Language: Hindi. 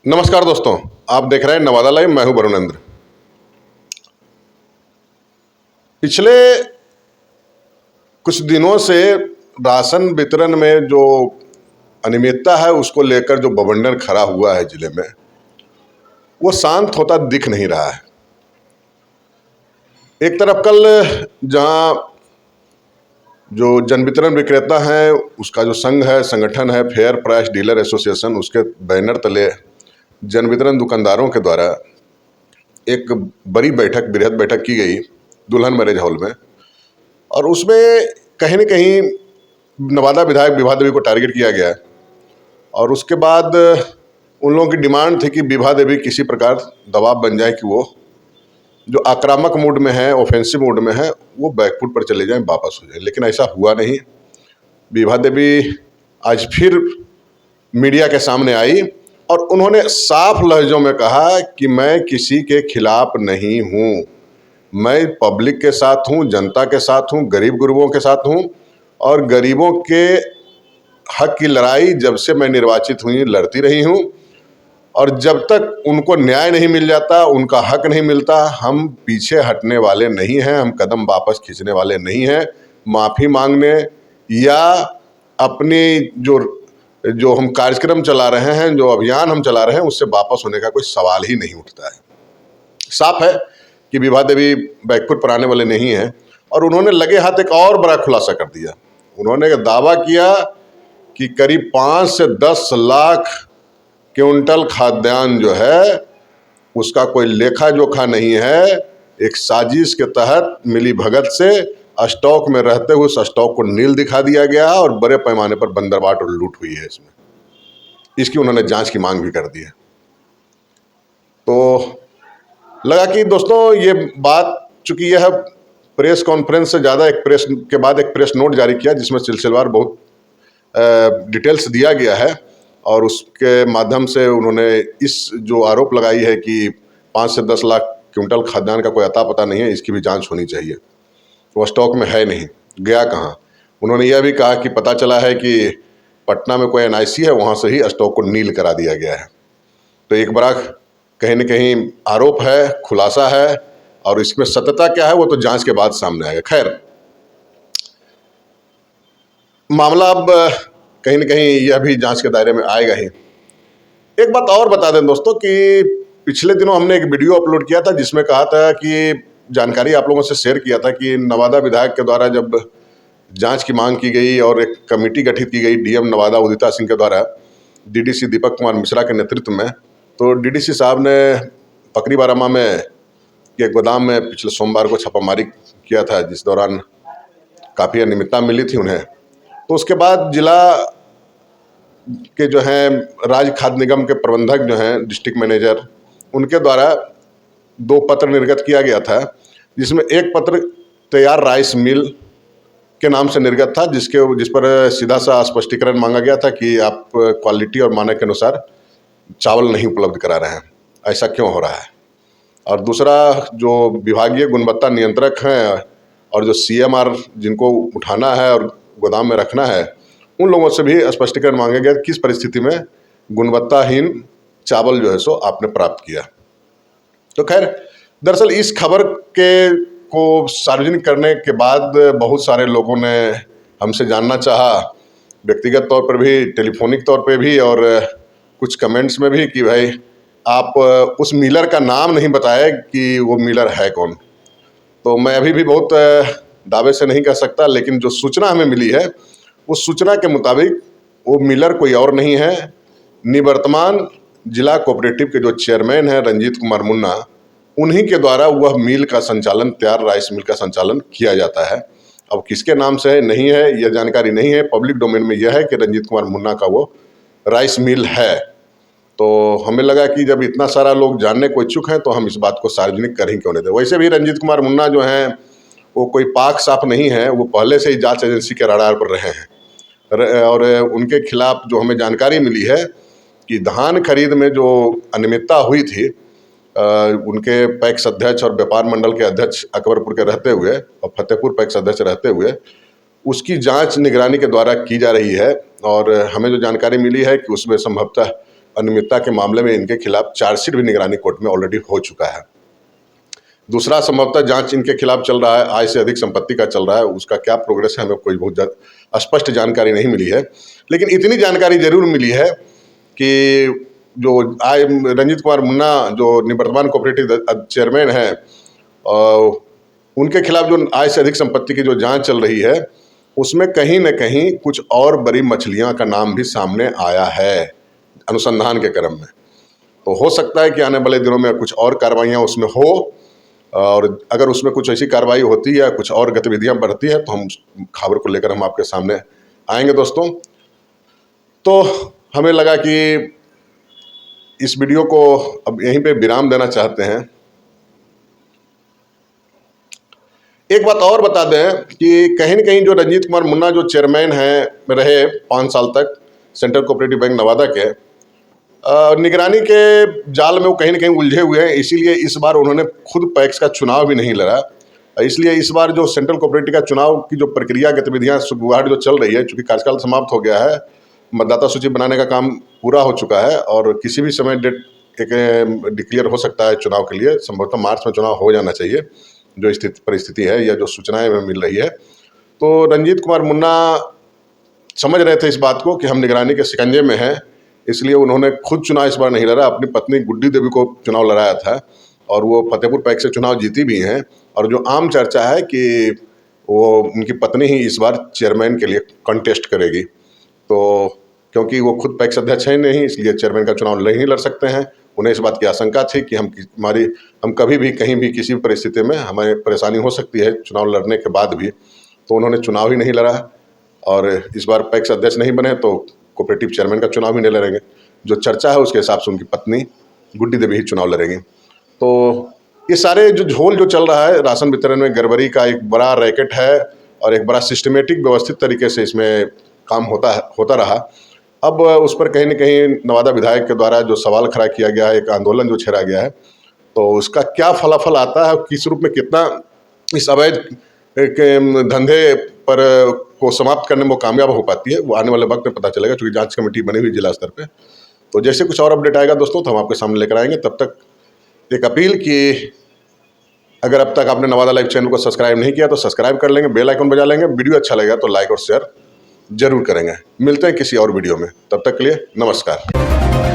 नमस्कार दोस्तों, आप देख रहे हैं नवादा लाइव। मैं हूं वरुणेंद्र। पिछले कुछ दिनों से राशन वितरण में जो अनियमितता है उसको लेकर जो बवंडर खड़ा हुआ है जिले में, वो शांत होता दिख नहीं रहा है। एक तरफ कल जहां जो जन वितरण विक्रेता हैं उसका जो संघ है, संगठन है फेयर प्राइस डीलर एसोसिएशन, उसके बैनर तले जन वितरण दुकानदारों के द्वारा एक बड़ी बैठक, बृहद बैठक की गई दुल्हन मैरिज हॉल में, और उसमें कहीं न कहीं नवादा विधायक विभा देवी को टारगेट किया गया। और उसके बाद उन लोगों की डिमांड थी कि विभा देवी किसी प्रकार दबाव बन जाए कि वो जो आक्रामक मूड में है, ऑफेंसिव मूड में है, वो बैकफुट पर चले जाएं, वापस हो जाए। लेकिन ऐसा हुआ नहीं। विभा देवी आज फिर मीडिया के सामने आई और उन्होंने साफ लहजों में कहा कि मैं किसी के खिलाफ नहीं हूँ, मैं पब्लिक के साथ हूँ, जनता के साथ हूँ, गरीब गुरबों के साथ हूँ, और गरीबों के हक की लड़ाई जब से मैं निर्वाचित हुई लड़ती रही हूँ। और जब तक उनको न्याय नहीं मिल जाता, उनका हक नहीं मिलता, हम पीछे हटने वाले नहीं हैं, हम कदम वापस खींचने वाले नहीं हैं। माफ़ी मांगने या अपनी जो हम कार्यक्रम चला रहे हैं, जो अभियान हम चला रहे हैं, उससे वापस होने का कोई सवाल ही नहीं उठता है। साफ है कि विभा देवी बैकफुट पर आने वाले नहीं हैं। और उन्होंने लगे हाथ एक और बड़ा खुलासा कर दिया। उन्होंने दावा किया कि करीब 5 से 10 लाख क्विंटल खाद्यान्न जो है उसका कोई लेखा जोखा नहीं है। एक साजिश के तहत मिली भगत से स्टॉक में रहते हुए उस स्टॉक को नील दिखा दिया गया और बड़े पैमाने पर बंदरबाट और लूट हुई है इसमें। इसकी उन्होंने जांच की मांग भी कर दी है। तो लगा कि दोस्तों ये बात, चूंकि यह प्रेस कॉन्फ्रेंस से ज़्यादा एक प्रेस के बाद एक प्रेस नोट जारी किया जिसमें सिलसिलेवार बहुत डिटेल्स दिया गया है, और उसके माध्यम से उन्होंने इस जो आरोप लगाई है कि 5 से 10 लाख क्विंटल खाद्यान्न का कोई अता पता नहीं है, इसकी भी जांच होनी चाहिए। वो स्टॉक में है नहीं, गया कहाँ। उन्होंने यह भी कहा कि पता चला है कि पटना में कोई NIC है, वहाँ से ही स्टॉक को नील करा दिया गया है। तो एक बड़ा कहीं न कहीं आरोप है, खुलासा है, और इसमें सत्यता क्या है वो तो जांच के बाद सामने आएगा। खैर, मामला अब कहीं न कहीं यह भी जांच के दायरे में आएगा ही। एक बात और बता दें दोस्तों कि पिछले दिनों हमने एक वीडियो अपलोड किया था जिसमें कहा था कि जानकारी आप लोगों से शेयर किया था कि नवादा विधायक के द्वारा जब जांच की मांग की गई और एक कमेटी गठित की गई DM नवादा उदिता सिंह के द्वारा DDC दीपक कुमार मिश्रा के नेतृत्व में, तो DDC साहब ने पकड़ी बारामा में एक गोदाम में पिछले सोमवार को छापामारी किया था, जिस दौरान काफ़ी अनियमितता मिली थी उन्हें। तो उसके बाद जिला के जो हैं राज्य खाद्य निगम के प्रबंधक जो हैं, डिस्ट्रिक्ट मैनेजर, उनके द्वारा 2 पत्र निर्गत किया गया था, जिसमें एक पत्र तैयार राइस मिल के नाम से निर्गत था, जिस पर सीधा सा स्पष्टीकरण मांगा गया था कि आप क्वालिटी और मानक के अनुसार चावल नहीं उपलब्ध करा रहे हैं, ऐसा क्यों हो रहा है। और दूसरा, जो विभागीय गुणवत्ता नियंत्रक हैं और जो CMR जिनको उठाना है और गोदाम में रखना है, उन लोगों से भी स्पष्टीकरण मांगा गया किस परिस्थिति में गुणवत्ताहीन चावल जो है सो आपने प्राप्त किया। तो खैर, दरअसल इस खबर को सार्वजनिक करने के बाद बहुत सारे लोगों ने हमसे जानना चाहा, व्यक्तिगत तौर पर भी, टेलीफोनिक तौर पे भी, और कुछ कमेंट्स में भी, कि भाई आप उस मिलर का नाम नहीं बताए कि वो मिलर है कौन। तो मैं अभी भी बहुत दावे से नहीं कह सकता, लेकिन जो सूचना हमें मिली है उस सूचना के मुताबिक वो मिलर कोई और नहीं है, निवर्तमान जिला कोऑपरेटिव के जो चेयरमैन हैं रंजीत कुमार मुन्ना, उन्हीं के द्वारा वह मिल का संचालन, तैयार राइस मिल का संचालन किया जाता है। अब किसके नाम से है नहीं है यह जानकारी नहीं है, पब्लिक डोमेन में यह है कि रंजीत कुमार मुन्ना का वो राइस मिल है। तो हमें लगा कि जब इतना सारा लोग जानने को इच्छुक हैं तो हम इस बात को सार्वजनिक कर ही क्यों नहीं दें। वैसे भी रंजीत कुमार मुन्ना जो हैं वो कोई पाक साफ नहीं है, वो पहले से ही जांच एजेंसी के रडार पर रहे हैं। और उनके खिलाफ जो हमें जानकारी मिली है कि धान खरीद में जो अनियमितता हुई थी, उनके पैक्स अध्यक्ष और व्यापार मंडल के अध्यक्ष अकबरपुर के रहते हुए और फतेहपुर पैक्स अध्यक्ष रहते हुए, उसकी जांच निगरानी के द्वारा की जा रही है। और हमें जो जानकारी मिली है कि उसमें संभवतः अनियमितता के मामले में इनके खिलाफ चार्जशीट भी निगरानी कोर्ट में ऑलरेडी हो चुका है। दूसरा, संभवतः जांच इनके खिलाफ चल रहा है, आय से अधिक संपत्ति का चल रहा है, उसका क्या प्रोग्रेस है हमें कोई बहुत स्पष्ट जानकारी नहीं मिली है। लेकिन इतनी जानकारी जरूर मिली है कि जो रंजीत कुमार मुन्ना जो निवर्तमान कोऑपरेटिव चेयरमैन हैं, उनके खिलाफ जो आय से अधिक संपत्ति की जो जांच चल रही है, उसमें कहीं न कहीं कुछ और बड़ी मछलियां का नाम भी सामने आया है अनुसंधान के क्रम में। तो हो सकता है कि आने वाले दिनों में कुछ और कार्रवाइयाँ उसमें हो, और अगर उसमें कुछ ऐसी कार्रवाई होती है या कुछ और गतिविधियां बढ़ती है तो हम खबर को लेकर हम आपके सामने आएंगे दोस्तों। तो हमें लगा कि इस वीडियो को अब यहीं पे विराम देना चाहते हैं। एक बात और बता दें कि कहीं न कहीं जो रंजीत कुमार मुन्ना जो चेयरमैन हैं रहे 5 साल तक सेंट्रल कोऑपरेटिव बैंक नवादा के, निगरानी के जाल में वो कहीं न कहीं उलझे हुए हैं। इसीलिए इस बार उन्होंने खुद पैक्स का चुनाव भी नहीं लड़ा। इसलिए इस बार जो सेंट्रल कोऑपरेटिव का चुनाव की जो प्रक्रिया गतिविधियां सुगबुगाहट जो चल रही है, चूँकि कार्यकाल समाप्त हो गया है, मतदाता सूची बनाने का काम पूरा हो चुका है और किसी भी समय डेट एक डिक्लेयर हो सकता है चुनाव के लिए। संभवतः मार्च में चुनाव हो जाना चाहिए, जो परिस्थिति है या जो सूचनाएं हमें मिल रही है। तो रंजीत कुमार मुन्ना समझ रहे थे इस बात को कि हम निगरानी के शिकंजे में हैं, इसलिए उन्होंने खुद चुनाव इस बार नहीं लड़ा, अपनी पत्नी गुड्डी देवी को चुनाव लड़ाया था और वो फतेहपुर पैक्स से चुनाव जीती भी हैं। और जो आम चर्चा है कि वो उनकी पत्नी ही इस बार चेयरमैन के लिए कंटेस्ट करेगी। तो क्योंकि वो खुद पैक्स अध्यक्ष हैं नहीं, इसलिए चेयरमैन का चुनाव नहीं लड़ सकते हैं। उन्हें इस बात की आशंका थी कि हम कभी भी कहीं भी किसी भी परिस्थिति में हमें परेशानी हो सकती है चुनाव लड़ने के बाद भी, तो उन्होंने चुनाव ही नहीं लड़ा और इस बार पैक्स अध्यक्ष नहीं बने तो कोऑपरेटिव चेयरमैन का चुनाव ही नहीं लड़ेंगे। जो चर्चा है उसके हिसाब से उनकी पत्नी गुड्डी देवी ही चुनाव लड़ेंगी। तो ये सारे जो झोल जो चल रहा है राशन वितरण में गड़बड़ी का, एक बड़ा रैकेट है और एक बड़ा सिस्टमेटिक व्यवस्थित तरीके से इसमें काम होता रहा। अब उस पर कहीं न कहीं नवादा विधायक के द्वारा जो सवाल खड़ा किया गया है, एक आंदोलन जो छेड़ा गया है, तो उसका क्या फलाफल आता है, किस रूप में कितना इस अवैध धंधे पर को समाप्त करने में वो कामयाब हो पाती है, वो आने वाले वक्त में पता चलेगा, क्योंकि जांच कमेटी बनी हुई जिला स्तर पे। तो जैसे कुछ और अपडेट आएगा दोस्तों तो हम आपके सामने लेकर आएंगे। तब तक एक अपील कि अगर अब तक आपने नवादा लाइव चैनल को सब्सक्राइब नहीं किया तो सब्सक्राइब कर लेंगे, बेल आइकन बजा लेंगे। वीडियो अच्छा लगेगा तो लाइक और शेयर जरूर करेंगे। मिलते हैं किसी और वीडियो में, तब तक के लिए नमस्कार।